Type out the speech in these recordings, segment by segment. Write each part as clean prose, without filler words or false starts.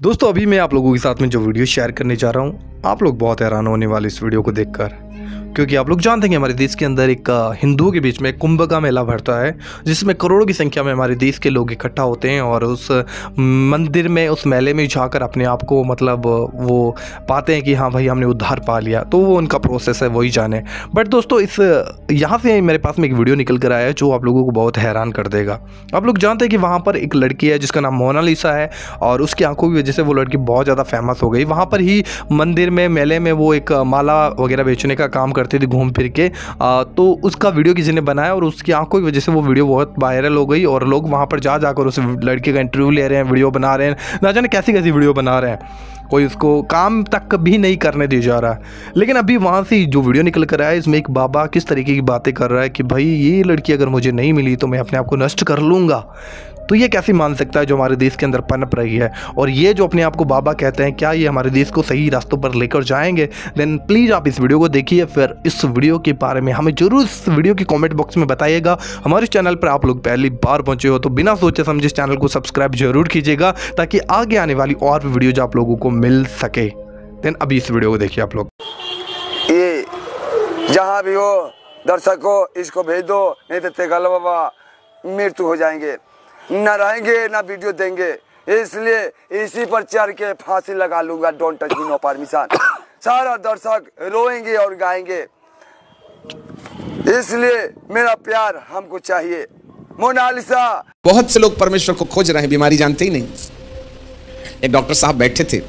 दोस्तों अभी मैं आप लोगों के साथ में जो वीडियो शेयर करने जा रहा हूँ, आप लोग बहुत हैरान होने वाले इस वीडियो को देखकर, क्योंकि आप लोग जानते हैं कि हमारे देश के अंदर एक हिंदुओं के बीच में कुंभ का मेला भरता है, जिसमें करोड़ों की संख्या में हमारे देश के लोग इकट्ठा होते हैं और उस मंदिर में, उस मेले में जाकर अपने आप को मतलब वो पाते हैं कि हाँ भाई हमने उद्धार पा लिया। तो वो उनका प्रोसेस है, वही जाने। बट दोस्तों इस यहाँ से मेरे पास में एक वीडियो निकल कर आया है जो आप लोगों को बहुत हैरान कर देगा। आप लोग जानते हैं कि वहाँ पर एक लड़की है जिसका नाम मोनालिसा है और उसकी आंखों की वजह से वो लड़की बहुत ज़्यादा फेमस हो गई। वहाँ पर ही मंदिर में, मेले में वो एक माला वगैरह बेचने का काम करती थी घूम फिर के। तो उसका वीडियो किसी ने बनाया और उसकी आंखों की वजह से वो वीडियो बहुत वायरल हो गई और लोग वहाँ पर जाकर उस लड़के का इंटरव्यू ले रहे हैं, वीडियो बना रहे हैं, ना जाने कैसी कैसी वीडियो बना रहे हैं। कोई उसको काम तक भी नहीं करने दिया जा रहा। लेकिन अभी वहाँ से जो वीडियो निकल कर आया है, इसमें एक बाबा किस तरीके की बातें कर रहा है कि भाई ये लड़की अगर मुझे नहीं मिली तो मैं अपने आप को नष्ट कर लूँगा। तो ये कैसे मान सकता है जो हमारे देश के अंदर पनप रही है। और ये जो अपने आप को बाबा कहते हैं, क्या ये हमारे देश को सही रास्तों पर लेकर जाएंगे? देन प्लीज़ आप इस वीडियो को देखिए, फिर इस वीडियो के बारे में हमें जरूर इस वीडियो के कमेंट बॉक्स में बताइएगा। हमारे चैनल पर आप लोग पहली बार पहुंचे हो तो बिना सोचे समझे इस चैनल को सब्सक्राइब जरूर कीजिएगा, ताकि आगे आने वाली और भी वीडियोज आप लोगों को मिल सके। देन अभी इस वीडियो को देखिए आप लोग। ये जहाँ भी हो दर्शकों, इसको भेज दो, नहीं तो तेगल बाबा मृत्यु हो जाएंगे, न रहेंगे ना वीडियो देंगे। इसलिए इसी पर चढ़ के फांसी लगा लूंगा। Don't touch me, no permission. सारा दर्शक रोएंगे और गाएंगे, इसलिए मेरा प्यार हमको चाहिए। मोनालिसा। बहुत से लोग परमेश्वर को खोज रहे हैं, बीमारी जानते ही नहीं। एक डॉक्टर साहब बैठे थे,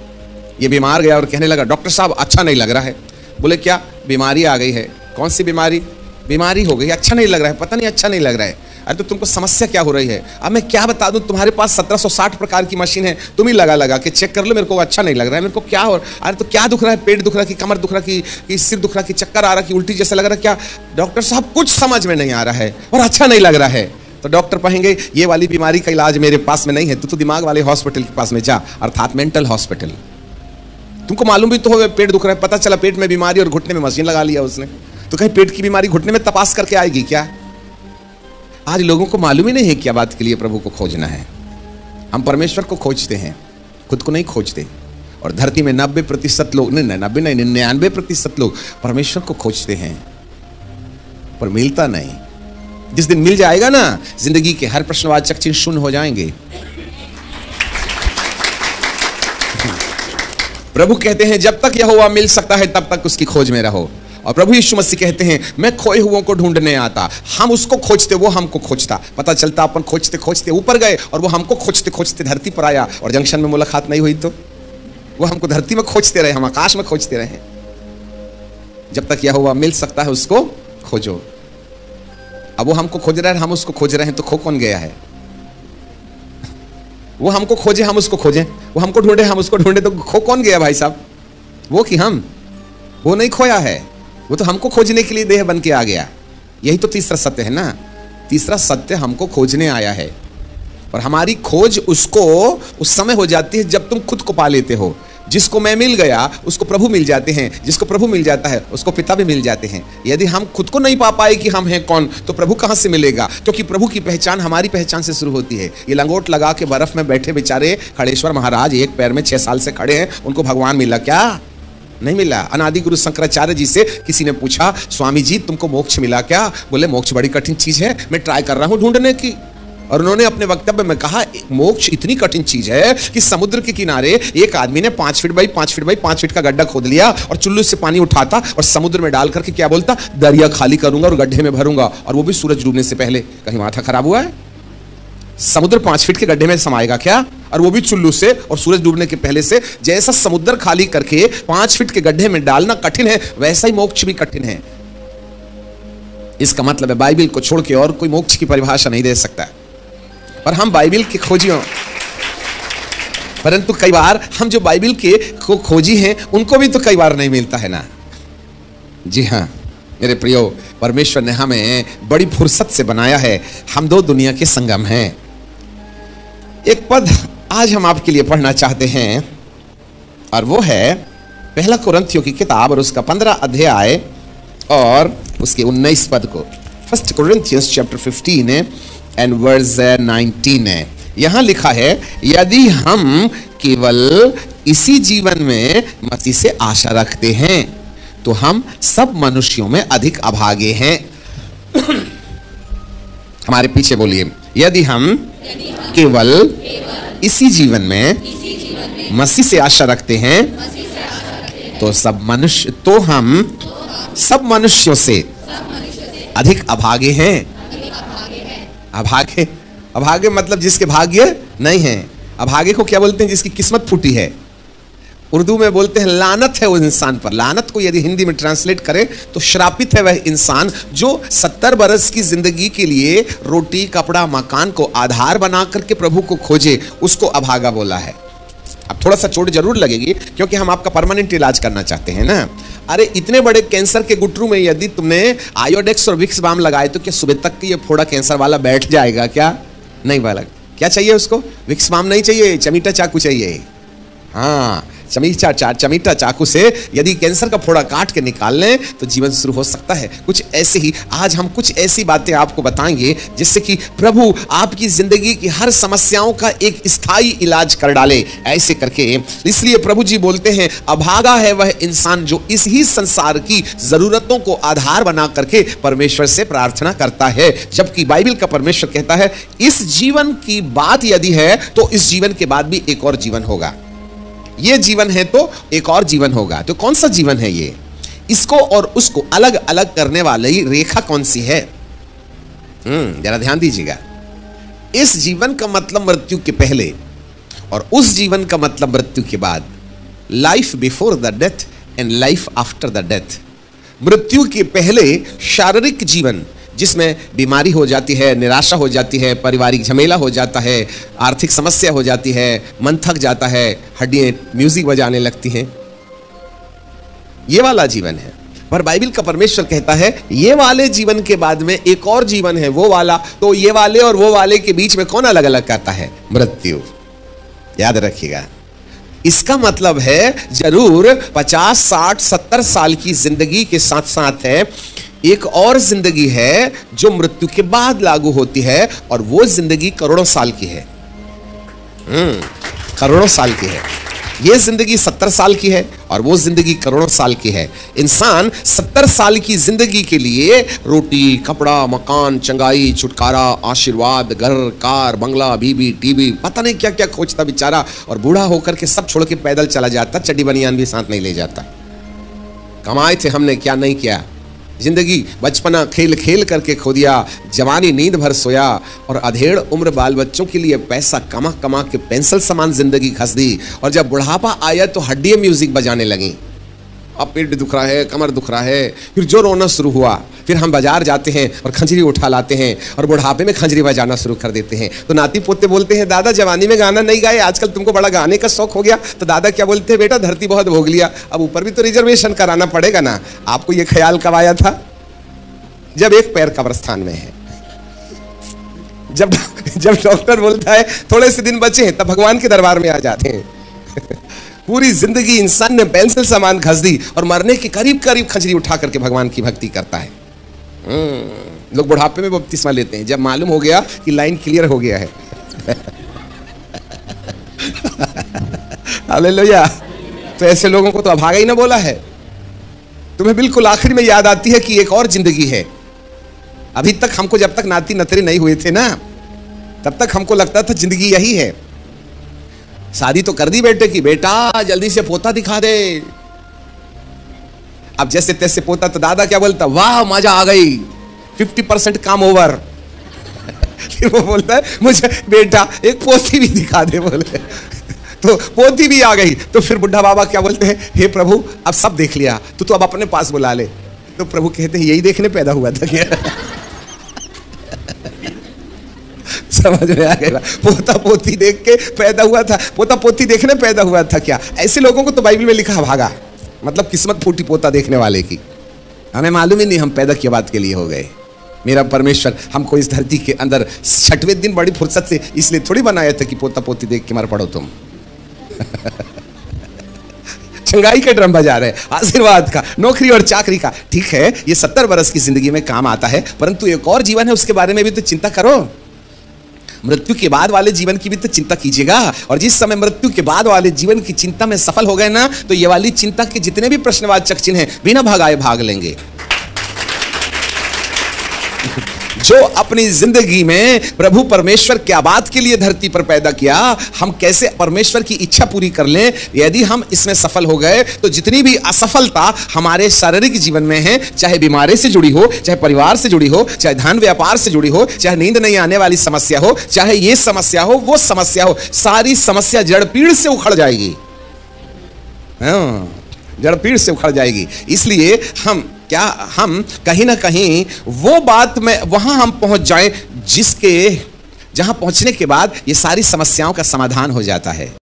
ये बीमार गया और कहने लगा डॉक्टर साहब अच्छा नहीं लग रहा है। बोले क्या बीमारी आ गई है? कौन सी बीमारी? बीमारी हो गई, अच्छा नहीं लग रहा है। पता नहीं अच्छा नहीं लग रहा है। अरे तो तुमको समस्या क्या हो रही है? अब मैं क्या बता दूं, तुम्हारे पास 1760 प्रकार की मशीन है, तुम ही लगा के चेक कर लो। मेरे को अच्छा नहीं लग रहा है, मेरे को क्या हो। अरे तो क्या दुख रहा है? पेट दुख रहा है कि कमर दुख रहा है कि सिर दुख रहा है कि चक्कर आ रहा है कि उल्टी जैसा लग रहा है? क्या डॉक्टर साहब कुछ समझ में नहीं आ रहा है और अच्छा नहीं लग रहा है। तो डॉक्टर कहेंगे ये वाली बीमारी का इलाज मेरे पास में नहीं है, तो दिमाग वाले हॉस्पिटल के पास में जा, अर्थात मेंटल हॉस्पिटल। तुमको मालूम भी तो हो पेट दुख रहा है, पता चला पेट में बीमारी और घुटने में मशीन लगा लिया उसने। तो कहीं पेट की बीमारी घुटने में तपास करके आएगी क्या? आज लोगों को मालूम ही नहीं है क्या बात के लिए प्रभु को खोजना है। हम परमेश्वर को खोजते हैं, खुद को नहीं खोजते। और धरती में 90% लोग, नहीं 90 नहीं 99% लोग परमेश्वर को खोजते हैं, पर मिलता नहीं। जिस दिन मिल जाएगा ना, जिंदगी के हर प्रश्नवाचक चिन्ह शून्य हो जाएंगे। प्रभु कहते हैं जब तक यहोवा मिल सकता है तब तक उसकी खोज में रहो। और प्रभु यीशु मसीह कहते हैं मैं खोए हुओं को ढूंढने आता। हम उसको खोजते, वो हमको खोजता। पता चलता अपन खोजते खोजते ऊपर गए और वो हमको खोजते खोजते धरती पर आया, और जंक्शन में मुलाकात नहीं हुई तो वो हमको धरती में खोजते रहे, हम आकाश में खोजते रहे। जब तक यहोवा मिल सकता है उसको खोजो। अब वो हमको खोज रहा है, हम उसको खोज रहे हैं, तो खो कौन गया है? वो हमको खोजे, हम उसको खोजें। वो हमको ढूंढे, हम उसको ढूंढे, तो खो कौन गया भाई साहब? वो कि हम? वो नहीं खोया है, वो तो हमको खोजने के लिए देह बन के आ गया। यही तो तीसरा सत्य है ना। तीसरा सत्य हमको खोजने आया है, और हमारी खोज उसको उस समय हो जाती है जब तुम खुद को पा लेते हो। जिसको मैं मिल गया उसको प्रभु मिल जाते हैं, जिसको प्रभु मिल जाता है उसको पिता भी मिल जाते हैं। यदि हम खुद को नहीं पा पाए कि हम हैं कौन, तो प्रभु कहां से मिलेगा? क्योंकि प्रभु की पहचान हमारी पहचान से शुरू होती है। ये लंगोट लगा के बर्फ में बैठे बेचारे खड़ेश्वर महाराज एक पैर में 6 साल से खड़े हैं, उनको भगवान मिला क्या? नहीं मिला। अनादि गुरु शंकराचार्य जी से किसी ने पूछा स्वामी जी तुमको मोक्ष मिला क्या? बोले मोक्ष बड़ी कठिन चीज है, मैं ट्राई कर रहा हूं ढूंढने की। और उन्होंने अपने वक्तव्य में कहा मोक्ष इतनी कठिन चीज है कि समुद्र के किनारे एक आदमी ने 5 feet by 5 feet by 5 feet का गड्ढा खोद लिया और चुल्लू से पानी उठाता और समुद्र में डाल करके क्या बोलता, दरिया खाली करूंगा और गड्ढे में भरूंगा, और वो भी सूरज डूबने से पहले। कहीं माथा खराब हुआ है? समुद्र 5 फीट के गड्ढे में समाएगा क्या? और वो भी चुल्लू से और सूरज डूबने के पहले से। जैसा समुद्र खाली करके 5 फीट के गड्ढे में डालना कठिन है, वैसा ही मोक्ष भी कठिन है। इसका मतलब है बाइबिल को छोड़ के और कोई मोक्ष की परिभाषा नहीं दे सकता। पर हम बाइबिल के खोजियों, परंतु कई बार हम जो बाइबिल के खोजी हैं उनको भी तो कई बार नहीं मिलता है ना। जी हाँ मेरे प्रियो, परमेश्वर ने हमें बड़ी फुर्सत से बनाया है। हम दो दुनिया के संगम हैं। एक पद आज हम आपके लिए पढ़ना चाहते हैं, और वो है पहला कुरिन्थियों की किताब और उसका 15 अध्याय और उसके 19 पद को। 1 Corinthians chapter 15 एंड वर्स 19 है। यहां लिखा है यदि हम केवल इसी जीवन में मसीह से आशा रखते हैं तो हम सब मनुष्यों में अधिक अभागे हैं। हमारे पीछे बोलिए, यदि हम केवल इसी जीवन में मसीह से आशा रखते हैं तो हम सब मनुष्यों से अधिक अभागे हैं। अभागे मतलब जिसके भाग्य नहीं है। अभागे को क्या बोलते हैं? जिसकी किस्मत फूटी है। उर्दू में बोलते हैं लानत है उस इंसान पर। लानत को यदि हिंदी में ट्रांसलेट करें तो श्रापित है वह इंसान जो 70 बरस की जिंदगी के लिए रोटी कपड़ा मकान को आधार बना करके प्रभु को खोजे, उसको अभागा बोला है। अब थोड़ा सा चोट जरूर लगेगी क्योंकि हम आपका परमानेंट इलाज करना चाहते हैं ना। अरे इतने बड़े कैंसर के गुटरू में यदि तुमने आयोडेक्स और विक्स बाम लगाए तो क्या सुबह तक ये फोड़ा कैंसर वाला बैठ जाएगा? क्या नहीं वाला। क्या चाहिए उसको? विक्स बाम नहीं चाहिए, चमीटा चाकू चाहिए। हाँ, चमीटा चाकू से यदि कैंसर का फोड़ा काट के निकाल लें तो जीवन शुरू हो सकता है। कुछ ऐसे ही आज हम कुछ ऐसी बातें आपको बताएंगे जिससे कि प्रभु आपकी जिंदगी की हर समस्याओं का एक स्थायी इलाज कर डाले। ऐसे करके इसलिए प्रभु जी बोलते हैं अभागा है वह इंसान जो इस ही संसार की जरूरतों को आधार बना करके परमेश्वर से प्रार्थना करता है, जबकि बाइबल का परमेश्वर कहता है इस जीवन की बात यदि है तो इस जीवन के बाद भी एक और जीवन होगा। ये जीवन है तो एक और जीवन होगा। तो कौन सा जीवन है ये? इसको और उसको अलग अलग करने वाली रेखा कौन सी है? जरा ध्यान दीजिएगा। इस जीवन का मतलब मृत्यु के पहले और उस जीवन का मतलब मृत्यु के बाद। Life before the death and life after the death. मृत्यु के पहले शारीरिक जीवन जिसमें बीमारी हो जाती है, निराशा हो जाती है, पारिवारिक झमेला हो जाता है, आर्थिक समस्या हो जाती है, मन थक जाता है, हड्डियां म्यूजिक बजाने लगती हैं, ये वाला जीवन है। पर बाइबल का परमेश्वर कहता है ये वाले जीवन के बाद में एक और जीवन है, वो वाला। तो ये वाले और वो वाले के बीच में कौन अलग अलग करता है? मृत्यु। याद रखिएगा। इसका मतलब है जरूर 50, 60, 70 साल की जिंदगी के साथ साथ है एक और जिंदगी है जो मृत्यु के बाद लागू होती है, और वो जिंदगी करोड़ों साल की है। करोड़ों साल की है। ये जिंदगी 70 साल की है और वो जिंदगी करोड़ों साल की है। इंसान 70 साल की जिंदगी के लिए रोटी कपड़ा मकान चंगाई छुटकारा आशीर्वाद घर कार बंगला बीबी टीवी पता नहीं क्या क्या खोजता बेचारा, और बूढ़ा होकर के सब छोड़ के पैदल चला जाता, चड्डी बनियान भी साथ नहीं ले जाता। कमाए थे हमने क्या नहीं किया, जिंदगी बचपना खेल खेल करके खो दिया, जवानी नींद भर सोया, और अधेड़ उम्र बाल बच्चों के लिए पैसा कमा कमा के पेंसिल समान जिंदगी घस दी, और जब बुढ़ापा आया तो हड्डियां म्यूजिक बजाने लगी। अब पेट दुख रहा है, कमर दुख रहा है, फिर जो रोना शुरू हुआ, फिर हम बाजार जाते हैं और खंजरी उठा लाते हैं और बुढ़ापे में खंजरी बजाना शुरू कर देते हैं। तो नाती पोते बोलते हैं दादा जवानी में गाना नहीं गाए, आजकल तुमको बड़ा गाने का शौक हो गया। तो दादा क्या बोलते हैं, बेटा धरती बहुत भोग लिया, अब ऊपर भी तो रिजर्वेशन कराना पड़ेगा ना। आपको ये ख्याल कब आया था? जब एक पैर कब्रिस्तान में है, जब डॉक्टर बोलता है थोड़े से दिन बचे हैं, तब भगवान के दरबार में आ जाते हैं। पूरी जिंदगी इंसान ने पेंसिल सामान घस दी और मरने के करीब करीब खंजरी उठा करके भगवान की भक्ति करता है। लोग बुढ़ापे में बपतिस्मा लेते हैं जब मालूम हो गया कि लाइन क्लियर हो गया है। हालेलुया। तो ऐसे लोगों को तो अभागा ही ना बोला है। तुम्हें बिल्कुल आखिर में याद आती है कि एक और जिंदगी है। अभी तक हमको जब तक नाती नतरे नहीं हुए थे ना, तब तक हमको लगता था जिंदगी यही है। शादी तो कर दी बेटे की, बेटा जल्दी से पोता दिखा दे। अब जैसे तैसे पोता, तो दादा क्या बोलता, वाह मजा आ गई, 50% काम ओवर। फिर वो बोलता है मुझे बेटा एक पोती भी दिखा दे, बोले तो पोती भी आ गई। तो फिर बुढ़ा बाबा क्या बोलते हैं, हे प्रभु अब सब देख लिया, तो अब अपने पास बुला ले। तो प्रभु कहते हैं यही देखने पैदा हुआ था क्या? समझ में आ गया? पोता पोती देख के पैदा हुआ था, पोता पोती देखने पैदा हुआ था क्या? ऐसे लोगों को तो बाइबल में लिखा भागा, मतलब किस्मत फूटी पोता देखने वाले की। हमें मालूम ही नहीं हम पैदा किया बात के लिए हो गए। मेरा परमेश्वर हमको इस धरती के अंदर 6वें दिन बड़ी फुर्सत से इसलिए थोड़ी बनाया था कि पोता पोती देख के मर पड़ो तुम। चंगाई के ड्रम बजा रहे, आशीर्वाद का, नौकरी और चाकरी का। ठीक है ये 70 बरस की जिंदगी में काम आता है, परंतु एक और जीवन है, उसके बारे में भी तो चिंता करो। मृत्यु के बाद वाले जीवन की भी तो चिंता कीजिएगा। और जिस समय मृत्यु के बाद वाले जीवन की चिंता में सफल हो गए ना, तो ये वाली चिंता के जितने भी प्रश्नवाचक चिन्ह हैं बिना भगाए भाग लेंगे। जो अपनी जिंदगी में प्रभु परमेश्वर क्या बात के लिए धरती पर पैदा किया, हम कैसे परमेश्वर की इच्छा पूरी कर लें, यदि हम इसमें सफल हो गए तो जितनी भी असफलता हमारे शारीरिक जीवन में है, चाहे बीमारी से जुड़ी हो, चाहे परिवार से जुड़ी हो, चाहे धन व्यापार से जुड़ी हो, चाहे नींद नहीं आने वाली समस्या हो, चाहे ये समस्या हो, वो समस्या हो, सारी समस्या जड़ पीड़ से उखड़ जाएगी। जड़ पीड़ से उखड़ जाएगी। इसलिए हम कहीं ना कहीं वो बात में वहां हम पहुंच जाएं जहां पहुंचने के बाद ये सारी समस्याओं का समाधान हो जाता है।